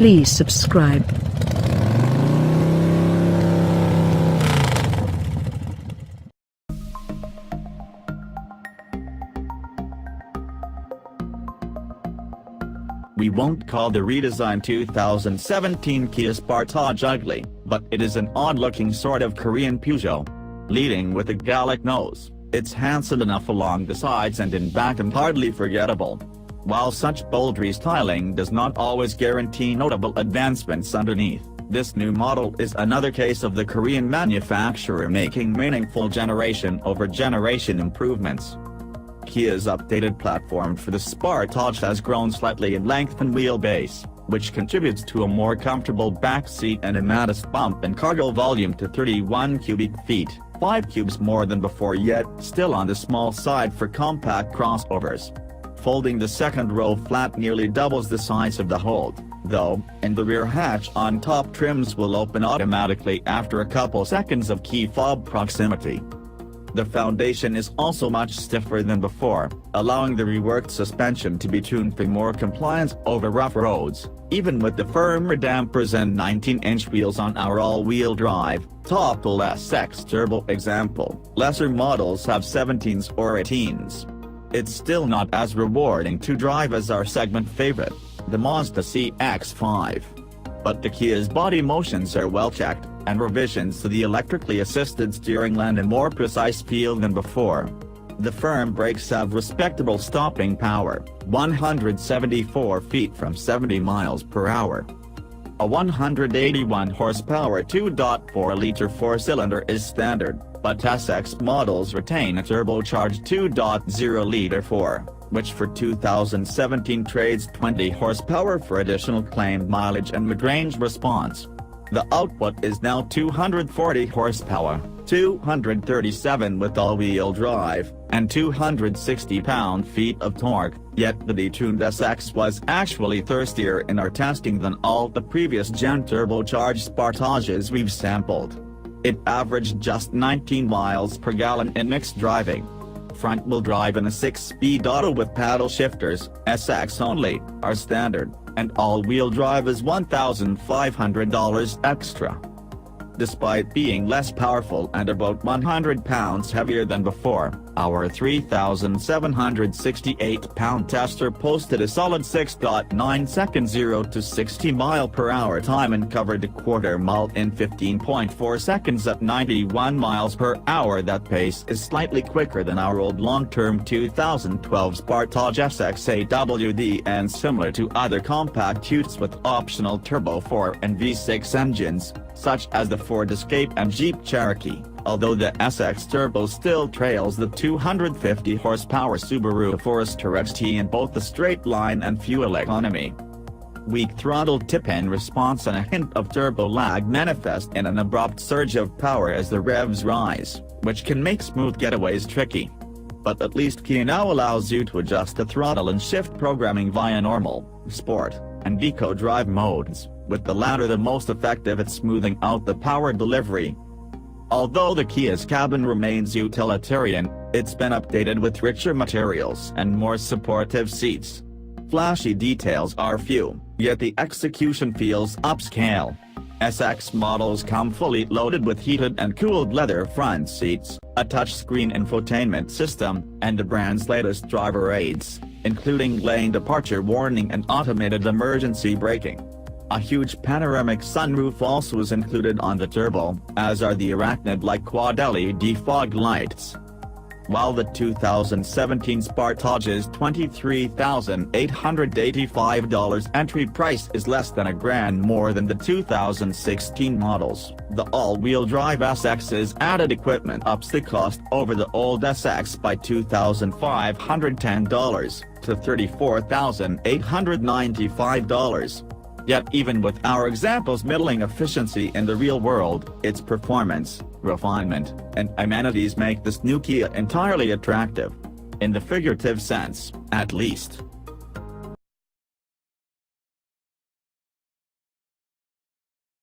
Please subscribe. We won't call the redesigned 2017 Kia Sportage ugly, but it is an odd-looking sort of Korean Peugeot. Leading with a Gallic nose, it's handsome enough along the sides and in back and hardly forgettable. While such bold restyling does not always guarantee notable advancements underneath, this new model is another case of the Korean manufacturer making meaningful generation-over-generation improvements. Kia's updated platform for the Sportage has grown slightly in length and wheelbase, which contributes to a more comfortable back seat and a modest bump in cargo volume to 31 cubic feet, 5 cubes more than before, yet still on the small side for compact crossovers. Folding the second row flat nearly doubles the size of the hold, though, and the rear hatch on top trims will open automatically after a couple seconds of key-fob proximity. The foundation is also much stiffer than before, allowing the reworked suspension to be tuned for more compliance over rough roads, even with the firmer dampers and 19-inch wheels on our all-wheel drive, top-fuel SX Turbo example. Lesser models have 17s or 18s. It's still not as rewarding to drive as our segment favorite, the Mazda CX-5. But the Kia's body motions are well checked, and revisions to the electrically assisted steering lend a more precise feel than before. The firm brakes have respectable stopping power, 174 feet from 70 miles per hour. A 181 horsepower 2.4-liter four-cylinder is standard, but SX models retain a turbocharged 2.0-liter 4, which for 2017 trades 20 horsepower for additional claimed mileage and mid-range response. The output is now 240 horsepower, 237 with all-wheel drive, and 260 pound-feet of torque, yet the detuned SX was actually thirstier in our testing than all the previous gen turbocharged Sportages we've sampled. It averaged just 19 miles per gallon in mixed driving. Front-wheel drive and a 6-speed auto with paddle shifters, SX only, are standard, and all-wheel drive is $1,500 extra. Despite being less powerful and about 100 pounds heavier than before, our 3,768-pound tester posted a solid 6.9 second 0 to 60 mph time and covered a quarter mile in 15.4 seconds at 91 miles per hour. That pace is slightly quicker than our old long-term 2012 Sportage SX AWD and similar to other compact utes with optional Turbo 4 and V6 engines, such as the Ford Escape and Jeep Cherokee, although the SX Turbo still trails the 250 horsepower Subaru Forester XT in both the straight line and fuel economy. Weak throttle tip-in response and a hint of turbo lag manifest in an abrupt surge of power as the revs rise, which can make smooth getaways tricky. But at least Kia now allows you to adjust the throttle and shift programming via normal, sport, and eco drive modes, with the latter the most effective at smoothing out the power delivery. Although the Kia's cabin remains utilitarian, it's been updated with richer materials and more supportive seats. Flashy details are few, yet the execution feels upscale. SX models come fully loaded with heated and cooled leather front seats, a touchscreen infotainment system, and the brand's latest driver aids, including lane departure warning and automated emergency braking. A huge panoramic sunroof also is included on the Turbo, as are the arachnid-like quad-LED fog lights. While the 2017 Sportage's $23,885 entry price is less than $1,000 more than the 2016 models, the all-wheel drive SX's added equipment ups the cost over the old SX by $2,510 to $34,895. Yet even with our example's middling efficiency in the real world, its performance, refinement, and amenities make this new Kia entirely attractive. In the figurative sense, at least.